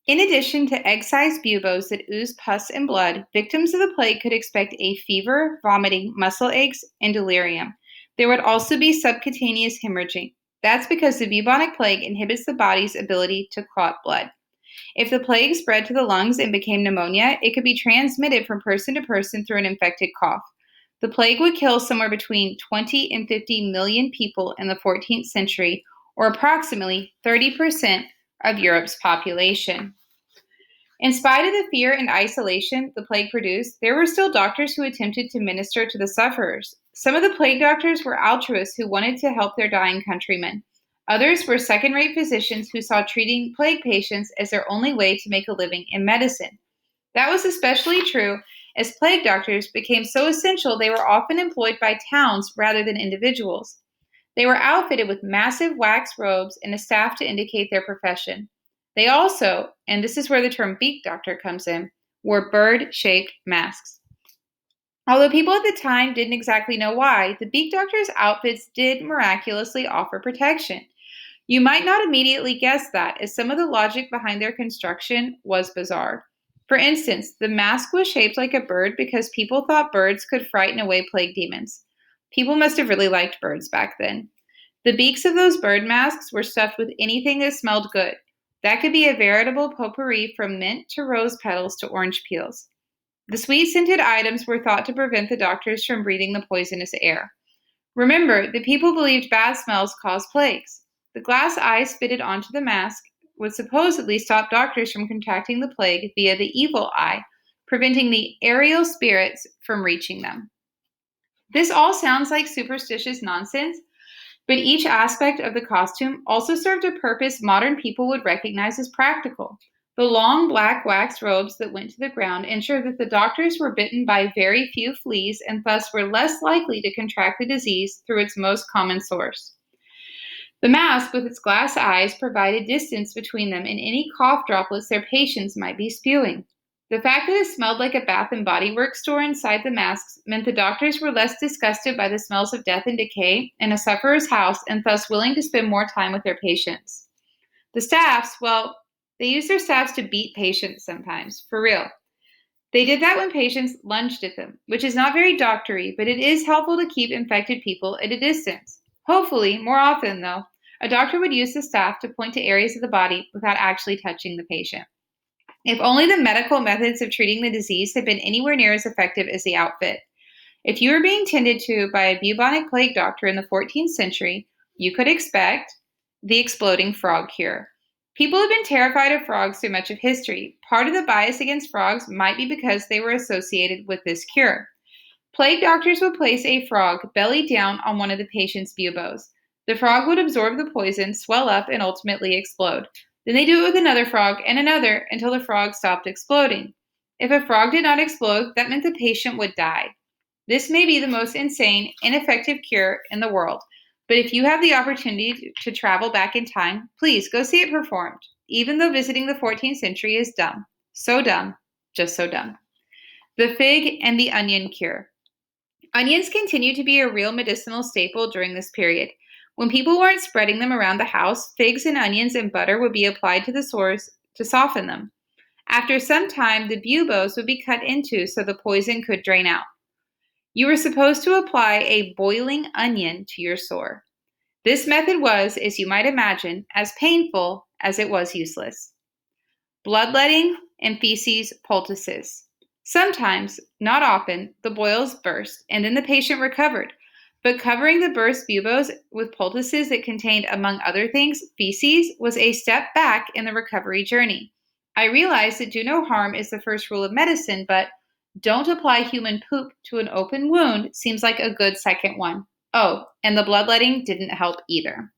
In addition to egg-sized buboes that ooze pus and blood, victims of the plague could expect a fever, vomiting, muscle aches, and delirium. There would also be subcutaneous hemorrhaging. That's because the bubonic plague inhibits the body's ability to clot blood. If the plague spread to the lungs and became pneumonia, it could be transmitted from person to person through an infected cough. The plague would kill somewhere between 20 and 50 million people in the 14th century, or approximately 30% of Europe's population. In spite of the fear and isolation the plague produced, there were still doctors who attempted to minister to the sufferers. Some of the plague doctors were altruists who wanted to help their dying countrymen. Others were second rate physicians who saw treating plague patients as their only way to make a living in medicine. That was especially true as plague doctors became so essential they were often employed by towns rather than individuals. They were outfitted with massive wax robes and a staff to indicate their profession. They also, and this is where the term beak doctor comes in, wore bird shaped masks. Although people at the time didn't exactly know why, the beak doctor's outfits did miraculously offer protection. You might not immediately guess that, as some of the logic behind their construction was bizarre. For instance, the mask was shaped like a bird because people thought birds could frighten away plague demons. People must have really liked birds back then. The beaks of those bird masks were stuffed with anything that smelled good. That could be a veritable potpourri from mint to rose petals to orange peels. The sweet scented items were thought to prevent the doctors from breathing the poisonous air. Remember, the people believed bad smells caused plagues. The glass eyes fitted onto the mask would supposedly stop doctors from contracting the plague via the evil eye, preventing the aerial spirits from reaching them. This all sounds like superstitious nonsense, but each aspect of the costume also served a purpose modern people would recognize as practical. The long black wax robes that went to the ground ensured that the doctors were bitten by very few fleas and thus were less likely to contract the disease through its most common source. The mask, with its glass eyes, provided distance between them and any cough droplets their patients might be spewing. The fact that it smelled like a Bath and Body Works store inside the masks meant the doctors were less disgusted by the smells of death and decay in a sufferer's house and thus willing to spend more time with their patients. The staffs, well, they used their staffs to beat patients sometimes, for real. They did that when patients lunged at them, which is not very doctory, but it is helpful to keep infected people at a distance. Hopefully, more often though, a doctor would use the staff to point to areas of the body without actually touching the patient. If only the medical methods of treating the disease had been anywhere near as effective as the outfit. If you were being tended to by a bubonic plague doctor in the 14th century, you could expect the exploding frog cure. People have been terrified of frogs through much of history. Part of the bias against frogs might be because they were associated with this cure. Plague doctors would place a frog belly down on one of the patient's buboes. The frog would absorb the poison, swell up, and ultimately explode. Then they do it with another frog and another until the frog stopped exploding. If a frog did not explode, that meant the patient would die. This may be the most insane, ineffective cure in the world, but if you have the opportunity to travel back in time, please go see it performed, even though visiting the 14th century is dumb. So dumb, just so dumb. The fig and the onion cure. Onions continue to be a real medicinal staple during this period. When people weren't spreading them around the house, figs and onions and butter would be applied to the sores to soften them. After some time, the buboes would be cut into so the poison could drain out. You were supposed to apply a boiling onion to your sore. This method was, as you might imagine, as painful as it was useless. Bloodletting and feces poultices. Sometimes, not often, the boils burst and then the patient recovered. But covering the burst buboes with poultices that contained, among other things, feces was a step back in the recovery journey. I realize that do no harm is the first rule of medicine, but don't apply human poop to an open wound seems like a good second one. Oh, and the bloodletting didn't help either.